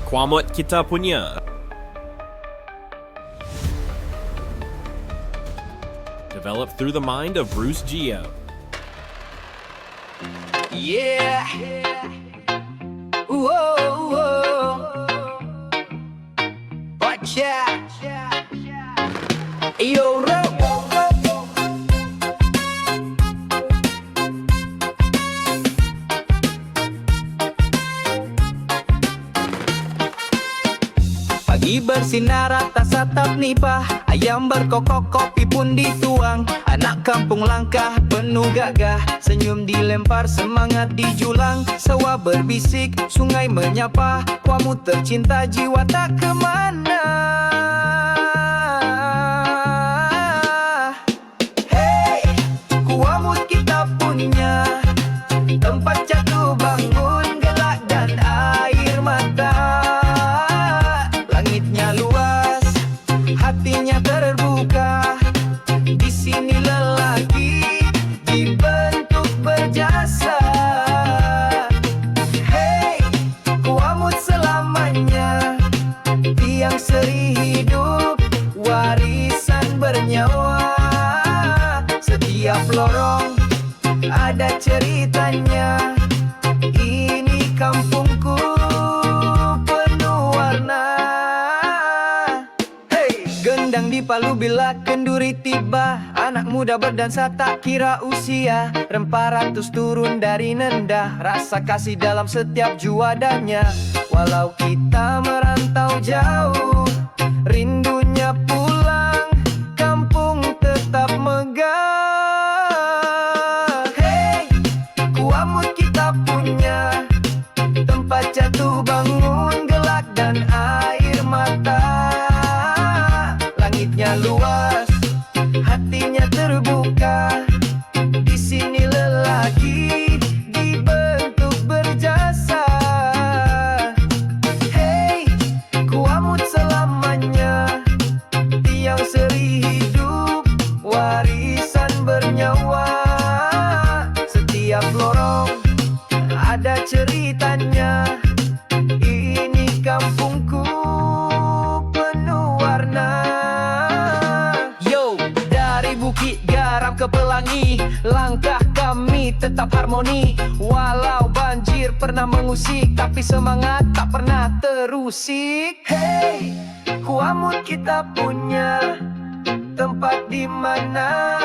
Kuamut Kita Punya. Developed through the mind of Bruce Gio. Yeah. Whoa, whoa. Watch out. Yo, pagi bersinar atas atap nipah, ayam berkokok, kopi pun dituang. Anak kampung langkah penuh gagah, senyum dilempar, semangat dijulang. Sawah berbisik, sungai menyapa, kamu tercinta jiwa tak kemana. Hey, Kuamut kita punya tempat jatuh bangun, gelak dan air mata. Langitnya luas, hatinya terbuka. Di sini lelaki dibentuk berjasa. Hey, Kuamut selamanya, tiang seri hidup, warisan bernyawa. Setiap lorong ada ceritanya. Ini kampungku penuh warna. Hey, gendang dipalu bila kenduri tiba. Anak muda berdansa tak kira usia. Rempah ratus turun dari nendah, rasa kasih dalam setiap juadanya. Walau kita merantau jauh, rindunya pulang kampung tetap megah. Hey, Kuamut kita punya tempat jatuh bangun, gelak dan air mata. Langitnya luas, hatinya terbuka. Di sini lelaki dibentuk berjasa. Hey, Kuamut selamanya, tiang seri hidup, warisan bernyawa. Setiap lorong ada ceritanya. Ini kampungku penuh warna. Yo, dari Bukit Garam ke Pelangi, langkah kami tetap harmoni. Walau banjir pernah mengusik, tapi semangat tak pernah terusik. Hey, Kuamut kita punya tempat di mana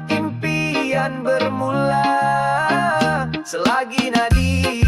impian bermula. Selagi nadi